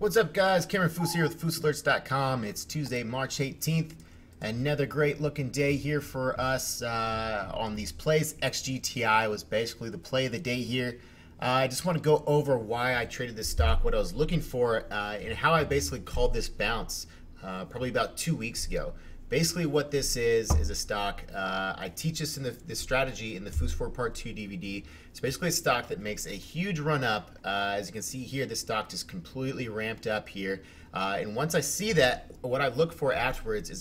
What's up, guys? Cameron Fous here with FousAlerts.com. It's Tuesday, March 18th. Another great looking day here for us on these plays. XGTI was basically the play of the day here. I just want to go over why I traded this stock, what I was looking for, and how I basically called this bounce probably about 2 weeks ago. Basically what this is a stock. I teach this in this strategy in the Fous 4 Part 2 DVD. It's basically a stock that makes a huge run up. As you can see here, this stock just completely ramped up here. And once I see that, what I look for afterwards is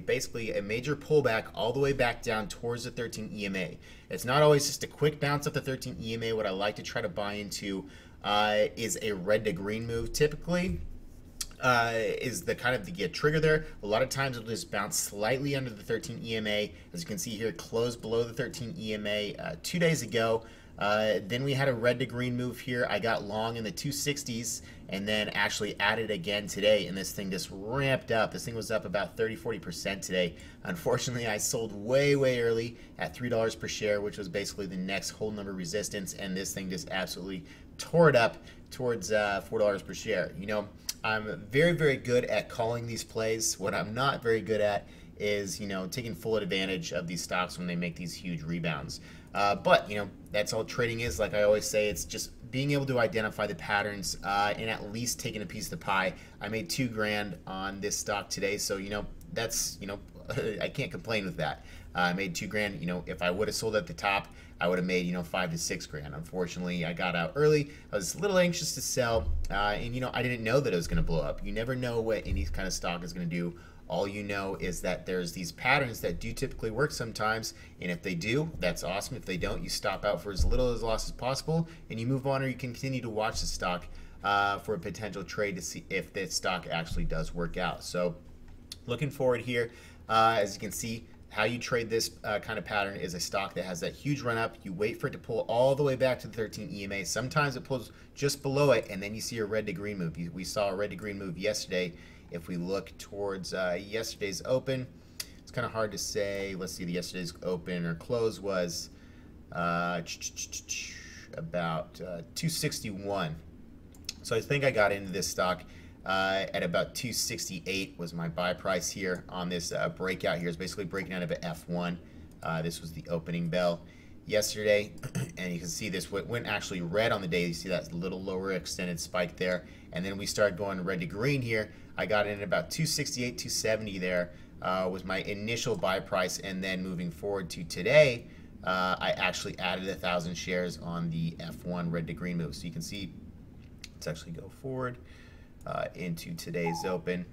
basically a major pullback all the way back down towards the 13 EMA. It's not always just a quick bounce up the 13 EMA. What I like to try to buy into is a red to green move typically. Is the kind of the trigger there. A lot of times it'll just bounce slightly under the 13 EMA. As you can see here, closed below the 13 EMA 2 days ago. Then we had a red to green move here. I got long in the 260s and then actually added again today, and this thing just ramped up. This thing was up about 30-40% today. Unfortunately, I sold way early at $3 per share, which was basically the next whole number resistance, and this thing just absolutely tore it up towards $4 per share. You know, I'm very good at calling these plays. What I'm not very good at is, you know, taking full advantage of these stocks when they make these huge rebounds. But, you know, that's all trading is. Like I always say, it's just being able to identify the patterns and at least taking a piece of the pie. I made $2 grand on this stock today, so, you know, that's, you know, I can't complain with that. I made $2 grand. You know, if I would have sold at the top, I would have made, you know, $5 to $6 grand. Unfortunately, I got out early. I was a little anxious to sell, and, you know, I didn't know that it was going to blow up. You never know what any kind of stock is going to do. All you know is that there's these patterns that do typically work sometimes, and if they do, that's awesome. If they don't, you stop out for as little as loss as possible, and you move on, or you continue to watch the stock for a potential trade to see if that stock actually does work out. So, looking forward here, as you can see, how you trade this kind of pattern is a stock that has that huge run up. You wait for it to pull all the way back to the 13 EMA. Sometimes it pulls just below it, and then you see a red to green move. We saw a red to green move yesterday. If we look towards yesterday's open, it's kind of hard to say. Let's see, yesterday's open or close was about 261. So I think I got into this stock at about 268 was my buy price here on this breakout here. It's basically breaking out of an F1. This was the opening bell yesterday, and you can see this went actually red on the day. You see that little lower extended spike there, and then we started going red to green here. I got in at about 268, 270 there was my initial buy price, and then moving forward to today, I actually added 1,000 shares on the F1 red to green move. So you can see, let's actually go forward into today's open.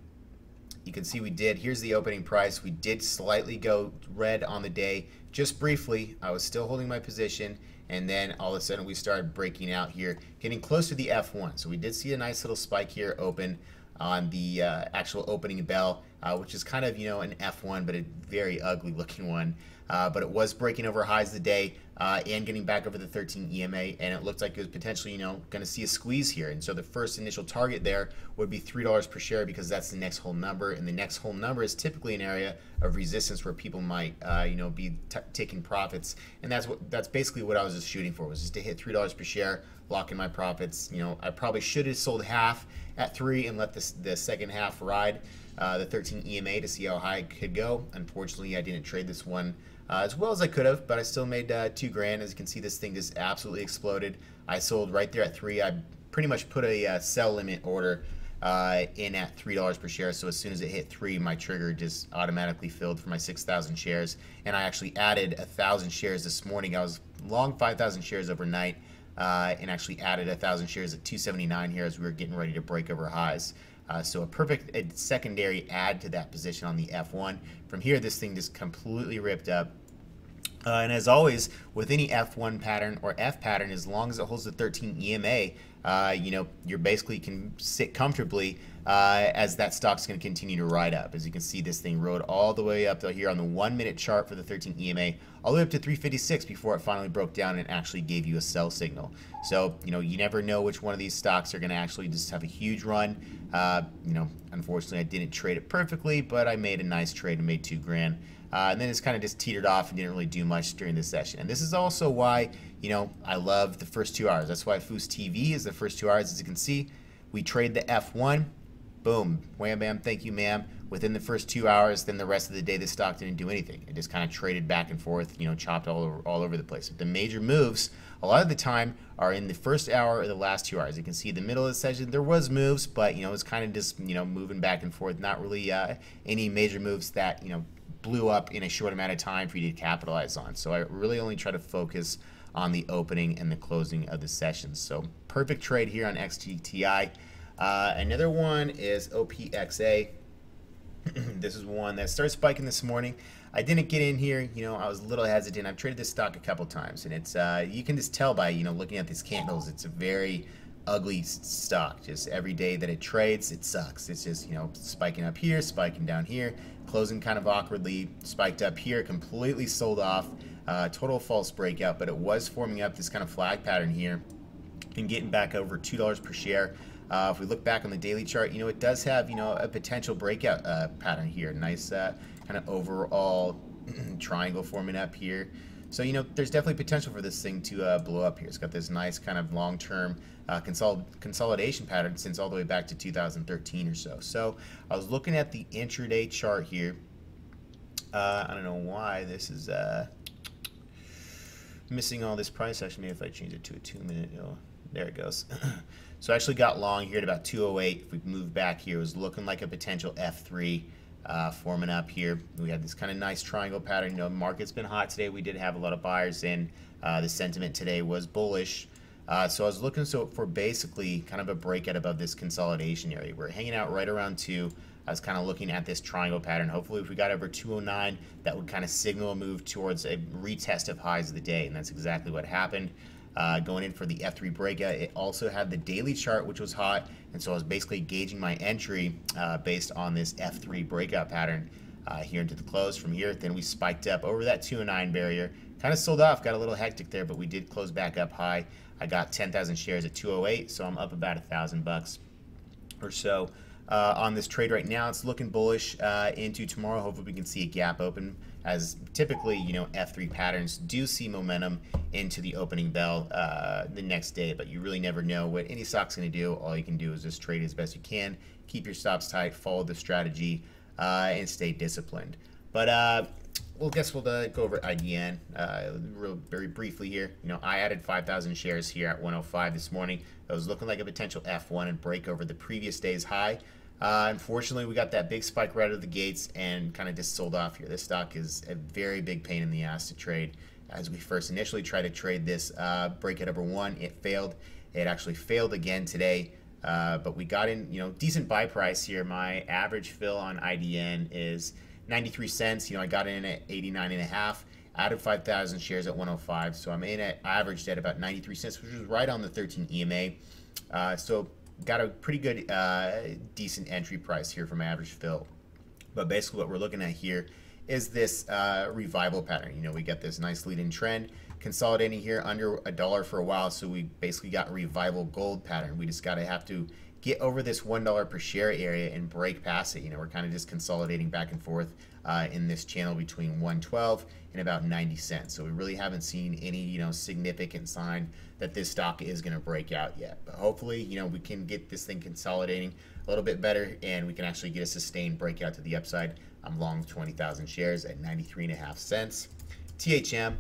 You can see here's the opening price. We did slightly go red on the day, just briefly. I was still holding my position, and then all of a sudden we started breaking out here, getting close to the F1. So we did see a nice little spike here open on the actual opening bell, which is kind of, you know, an F1, but a very ugly looking one. But it was breaking over highs of the day and getting back over the 13 EMA, and it looked like it was potentially, you know, going to see a squeeze here. And so the first initial target there would be $3 per share, because that's the next whole number, and the next whole number is typically an area of resistance where people might, you know, be taking profits. And that's basically what I was just shooting for, was just to hit $3 per share, lock in my profits. You know, I probably should have sold half at 3 and let the second half ride the 13 EMA to see how high it could go. Unfortunately, I didn't trade this one as well as I could have, but I still made $2 grand. As you can see, this thing just absolutely exploded. I sold right there at 3. I pretty much put a sell limit order in at $3 per share. So as soon as it hit 3, my trigger just automatically filled for my 6,000 shares. And I actually added 1,000 shares this morning. I was long 5,000 shares overnight, and actually added 1,000 shares at 279 here as we were getting ready to break over highs. So a perfect secondary add to that position on the F1. From here, this thing just completely ripped up. And as always, with any F1 pattern or F pattern, as long as it holds the 13 EMA, you know, you basically can sit comfortably as that stock's going to continue to ride up. As you can see, this thing rode all the way up to here on the 1-minute chart for the 13 EMA, all the way up to 356 before it finally broke down and actually gave you a sell signal. So, you know, you never know which one of these stocks are going to actually just have a huge run. You know, unfortunately, I didn't trade it perfectly, but I made a nice trade and made $2 grand. And then it's kind of just teetered off and didn't really do much during this session. And this is also why, you know, I love the first 2 hours. That's why Fous TV is the first 2 hours. As you can see, We trade the F1, boom, wham bam, thank you ma'am. Within the first 2 hours, then the rest of the day the stock didn't do anything. It just kind of traded back and forth, chopped all over the place. The major moves, a lot of the time, are in the first hour or the last 2 hours. You can see the middle of the session, there was moves, but it was kind of just moving back and forth. Not really any major moves that blew up in a short amount of time for you to capitalize on. So I really only try to focus on the opening and the closing of the sessions. So perfect trade here on XGTI. Another one is OPXA. This is one that started spiking this morning. I didn't get in here, I was a little hesitant. I've traded this stock a couple times, and it's you can just tell by looking at these candles, it's a very ugly stock. Just every day that it trades, it sucks. It's just spiking up here, spiking down here, closing kind of awkwardly, spiked up here, completely sold off. Total false breakout, but it was forming up this kind of flag pattern here and getting back over $2 per share. If we look back on the daily chart, it does have, a potential breakout pattern here. Nice kind of overall triangle forming up here. So, there's definitely potential for this thing to blow up here. It's got this nice kind of long-term consolidation pattern since all the way back to 2013 or so. So, I was looking at the intraday chart here. I don't know why this is missing all this price action. Maybe if I change it to a 2-minute, there it goes. So I actually got long here at about 208. If we move back here, it was looking like a potential F3 forming up here. We had this kind of nice triangle pattern. Market's been hot today. We did have a lot of buyers in. The sentiment today was bullish. So I was looking for basically kind of a breakout above this consolidation area. We're hanging out right around 2. I was kind of looking at this triangle pattern. Hopefully if we got over 209, that would kind of signal a move towards a retest of highs of the day, and that's exactly what happened. Going in for the F3 breakout, it also had the daily chart, which was hot, and so I was basically gauging my entry based on this F3 breakout pattern here into the close. From here, then we spiked up over that 209 barrier, kind of sold off, got a little hectic there, but we did close back up high. I got 10,000 shares at 208, so I'm up about $1,000 or so. On this trade right now, it's looking bullish into tomorrow. Hopefully we can see a gap open, as typically F3 patterns do see momentum into the opening bell the next day, but you really never know what any stock's going to do. All you can do is just trade as best you can, keep your stops tight, follow the strategy, and stay disciplined. But we'll go over IDN very briefly here. I added 5,000 shares here at 105 this morning. It was looking like a potential F1 and break over the previous day's high. Unfortunately, we got that big spike right out of the gates and kind of just sold off here. This stock is a very big pain in the ass to trade. As we first initially tried to trade this breakout over 1, it failed. It actually failed again today, but we got in, decent buy price here. My average fill on IDN is 93 cents. I got in at 89.5. Added 5,000 shares at 105, so I'm in at averaged at about 93 cents, which is right on the 13 EMA. So got a pretty good, decent entry price here for my average fill. But basically what we're looking at here is this revival pattern. We got this nice lead-in trend consolidating here under $1 for a while, so we basically got a revival gold pattern. We just have to get over this $1 per share area and break past it. We're kind of just consolidating back and forth in this channel between 112 and about 90 cents. So we really haven't seen any, significant sign that this stock is going to break out yet. But hopefully, we can get this thing consolidating a little bit better, and we can actually get a sustained breakout to the upside. I'm long 20,000 shares at 93.5 cents. THM,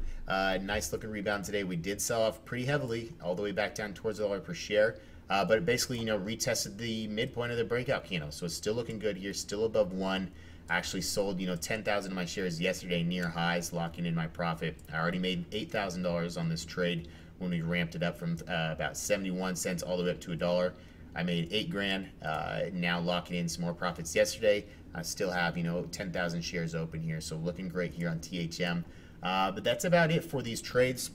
nice looking rebound today. We did sell off pretty heavily all the way back down towards $1 per share. But it basically, retested the midpoint of the breakout candle. So it's still looking good here, still above 1. I actually sold, 10,000 of my shares yesterday near highs, locking in my profit. I already made $8,000 on this trade when we ramped it up from about 71 cents all the way up to $1. I made $8,000. Now locking in some more profits yesterday. I still have, 10,000 shares open here. So looking great here on THM. But that's about it for these trades.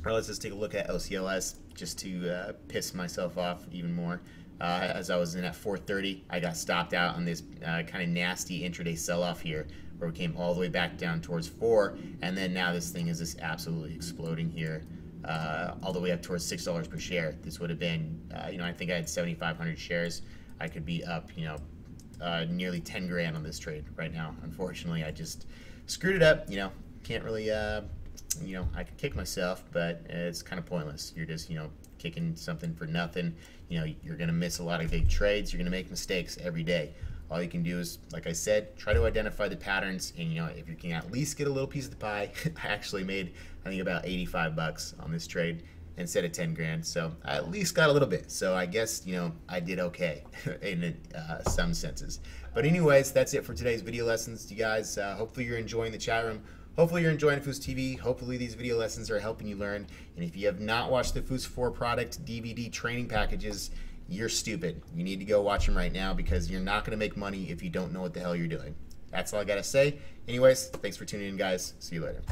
Let's just take a look at LCLS just to piss myself off even more. As I was in at 430, I got stopped out on this kind of nasty intraday sell-off here, where we came all the way back down towards 4, and then now this thing is just absolutely exploding here, all the way up towards $6 per share. This would have been, I think I had 7,500 shares. I could be up, nearly 10 grand on this trade right now. Unfortunately, I just screwed it up. Can't really, I could kick myself, but it's kind of pointless. You're just, kicking something for nothing. You know, you're going to miss a lot of big trades. You're going to make mistakes every day. All you can do is, like I said, try to identify the patterns, and you know, if you can at least get a little piece of the pie. I actually made, I think, about 85 bucks on this trade instead of 10 grand, so I at least got a little bit. So I guess, you know, I did okay in some senses. But anyways, that's it for today's video lessons, you guys. Hopefully you're enjoying the chat room. Hopefully you're enjoying Fous TV. Hopefully these video lessons are helping you learn. And if you have not watched the Fous 4 product DVD training packages, you're stupid. You need to go watch them right now, because you're not going to make money if you don't know what the hell you're doing. That's all I got to say. Anyways, thanks for tuning in, guys. See you later.